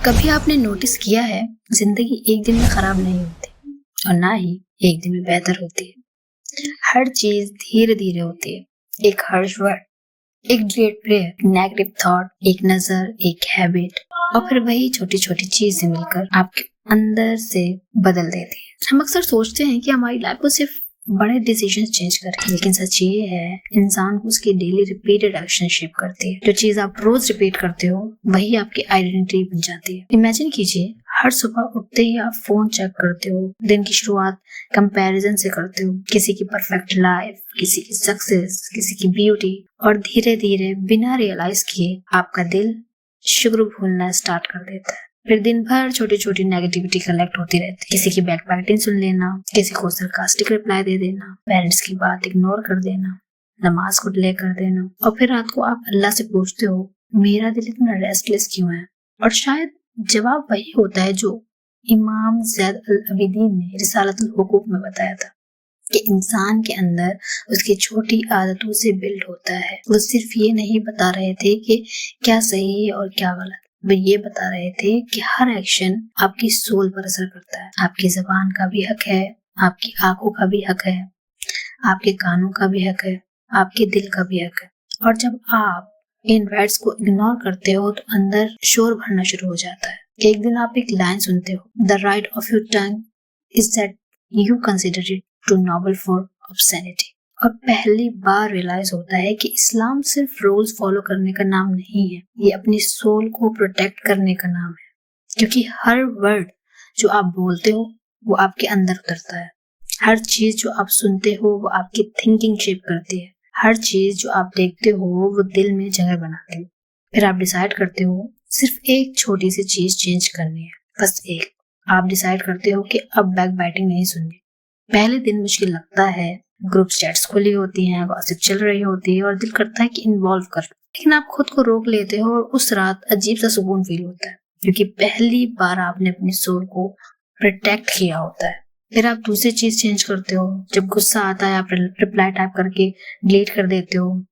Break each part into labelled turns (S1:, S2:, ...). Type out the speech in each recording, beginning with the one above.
S1: कभी आपने नोटिस किया है, जिंदगी एक दिन में खराब नहीं होती और ना ही एक दिन में बेहतर होती है। हर चीज धीरे धीरे होती है। एक हर्ष वर्ड, एक डिलेड प्रेयर, नेगेटिव थॉट, एक नजर, एक हैबिट और फिर वही छोटी छोटी चीजें मिलकर आपके अंदर से बदल देती है। हम अक्सर सोचते हैं कि हमारी लाइफ को सिर्फ बड़े डिसीजंस चेंज करें, लेकिन सच ये है इंसान को उसकी डेली रिपीटेड एक्शन शेप करती है। जो चीज आप रोज रिपीट करते हो वही आपकी आइडेंटिटी बन जाती है। इमेजिन कीजिए, हर सुबह उठते ही आप फोन चेक करते हो, दिन की शुरुआत कंपैरिजन से करते हो, किसी की परफेक्ट लाइफ, किसी की सक्सेस, किसी की ब्यूटी, और धीरे धीरे बिना रियलाइज किए आपका दिल शुक्र भूलना स्टार्ट कर देता है। फिर दिन भर छोटी छोटी नेगेटिविटी कलेक्ट होती रहती है। किसी की बैकबैटिंग सुन लेना, किसी को सरकास्टिक रिप्लाई दे देना, पेरेंट्स की बात इग्नोर कर देना, नमाज को डिले कर देना, और फिर रात को आप अल्लाह से पूछते हो मेरा दिल इतना रेस्टलेस क्यों है। और शायद जवाब वही होता है जो इमाम ज़ैद अल-अबिदीन ने रिसालतुल हुकूक में बताया था कि इंसान के अंदर उसकी छोटी आदतों से बिल्ड होता है। वो सिर्फ ये नहीं बता रहे थे कि क्या सही है और क्या गलत, वो ये बता रहे थे कि हर एक्शन आपकी सोल पर असर करता है। आपकी जबान का भी हक है, आपकी आंखों का भी हक है, आपके कानों का भी हक है, आपके दिल का भी हक है। और जब आप इन राइट्स को इग्नोर करते हो तो अंदर शोर भरना शुरू हो जाता है। एक दिन आप एक लाइन सुनते हो, the right of your tongue is that you consider it too noble for obscenity. और पहली बार रियलाइज होता है कि इस्लाम सिर्फ रूल्स फॉलो करने का नाम नहीं है, ये अपनी सोल को प्रोटेक्ट करने का नाम है। क्योंकि हर वर्ड जो आप बोलते हो वो आपके अंदर उतरता है। हर चीज जो आप सुनते हो वो आपकी थिंकिंग शेप करती है। हर चीज जो आप देखते हो वो दिल में जगह बनाती है। फिर आप डिसाइड करते हो सिर्फ एक छोटी सी चीज चेंज करनी है, बस एक। आप डिसाइड करते हो कि अब बैक बाइटिंग नहीं सुननी। पहले दिन मुश्किल लगता है, ग्रुप चैट्स खुली होती हैं, गॉसिप चल रही होती है और दिल करता है कि इन्वॉल्व कर, लेकिन आप खुद को रोक लेते हो और उस रात अजीब सा सुकून फील होता है क्योंकि पहली बार आपने अपनी सोल को प्रोटेक्ट किया होता है। फिर आप दूसरी चीज चेंज करते हो। जब गुस्सा आता है आप रिप्लाई टाइप करके डिलीट कर देते हो।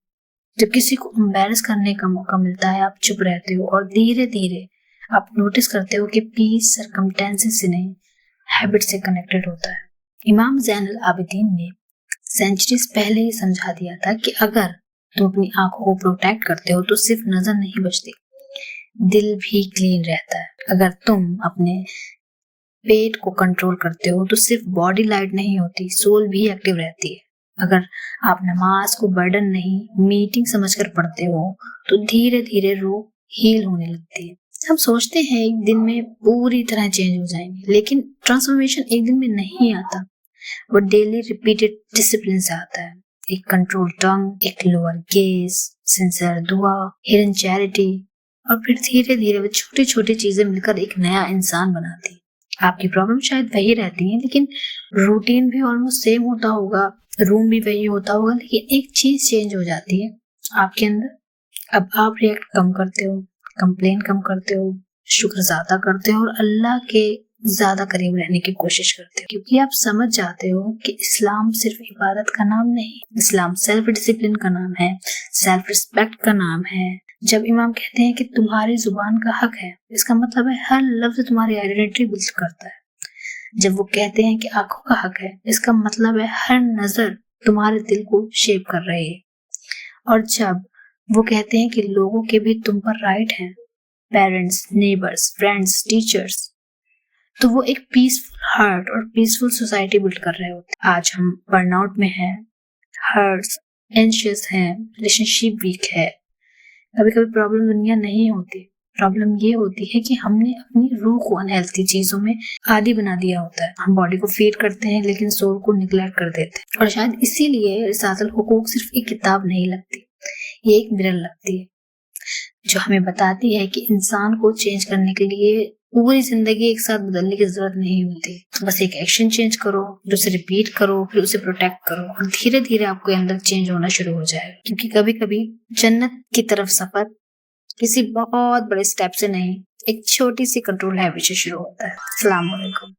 S1: जब किसी को एम्बैरेस करने का मौका मिलता है आप चुप रहते हो। और धीरे धीरे आप नोटिस करते हो कि पीस सर्कमस्टेंसेस से नहीं, हैबिट से कनेक्टेड होता है। इमाम ज़ैन अल-आबिदीन ने सेंचुरीज पहले ही समझा दिया था कि अगर तुम अपनी आंखों को प्रोटेक्ट करते हो तो सिर्फ नजर नहीं बचती, दिल भी क्लीन रहता है। अगर तुम अपने पेट को कंट्रोल करते हो तो सिर्फ बॉडी लाइट नहीं होती, सोल भी एक्टिव रहती है। अगर आप नमाज को बर्डन नहीं मीटिंग समझकर पढ़ते हो तो धीरे धीरे रूह हील होने लगती है। हम सोचते हैं एक दिन में पूरी तरह चेंज हो जाएंगे, लेकिन ट्रांसफॉर्मेशन एक दिन में नहीं आता। वो डेली रिपीटेड डिसिप्लिन से आता है। एक कंट्रोल टंग, एक लोअर गेज, सिंसियर दुआ, हिडन चैरिटी, और फिर धीरे धीरे वो छोटी छोटी चीजें मिलकर एक नया इंसान बनाती है। आपकी प्रॉब्लम शायद वही रहती है, लेकिन रूटीन भी ऑलमोस्ट सेम होता होगा, रूम भी वही होता होगा, लेकिन एक चीज चेंज हो जाती है आपके अंदर। अब आप रिएक्ट कम करते हो, कंप्लेन कम करते हो, शुक्र ज्यादा करते हो और अल्लाह के ज्यादा करीब रहने की कोशिश करते हो। क्योंकि आप समझ जाते हो कि इस्लाम सिर्फ इबादत का नाम नहीं, इस्लाम सेल्फ डिसिप्लिन का नाम है, सेल्फ रिस्पेक्ट का नाम है। जब इमाम कहते हैं कि तुम्हारी जुबान का हक है, इसका मतलब है हर लफ्ज तुम्हारी आइडेंटिटी बिल्ड करता है। जब वो कहते हैं कि आंखों का हक है, इसका मतलब है हर नजर तुम्हारे दिल को शेप कर रही है। और जब वो कहते हैं कि लोगों के भी तुम पर राइट हैं, पेरेंट्स, नेबर्स, फ्रेंड्स, टीचर्स, तो वो एक पीसफुल हार्ट और पीसफुल सोसाइटी बिल्ड कर रहे होते हैं। आज हम बर्नआउट में हैं, हर्ट्स, एंशियस हैं, रिलेशनशिप वीक है। कभी कभी प्रॉब्लम दुनिया नहीं होती, प्रॉब्लम ये होती है कि हमने अपनी रूह को अनहेल्थी चीजों में आदी बना दिया होता है। हम बॉडी को फीड करते हैं लेकिन सोल को निग्लेक्ट कर देते हैं। और शायद इसीलिए रिसालतुल हुकूक सिर्फ एक किताब नहीं लगती, ये एक मिरर लगती है जो हमें बताती है कि इंसान को चेंज करने के लिए पूरी जिंदगी एक साथ बदलने की जरूरत नहीं होती। बस एक एक्शन चेंज करो, उसे रिपीट करो, फिर उसे प्रोटेक्ट करो और धीरे धीरे आपके अंदर चेंज होना शुरू हो जाएगा। क्योंकि कभी कभी जन्नत की तरफ सफर किसी बहुत बड़े स्टेप से नहीं, एक छोटी सी कंट्रोल हैबिट से शुरू होता है। अस्सलाम वालेकुम।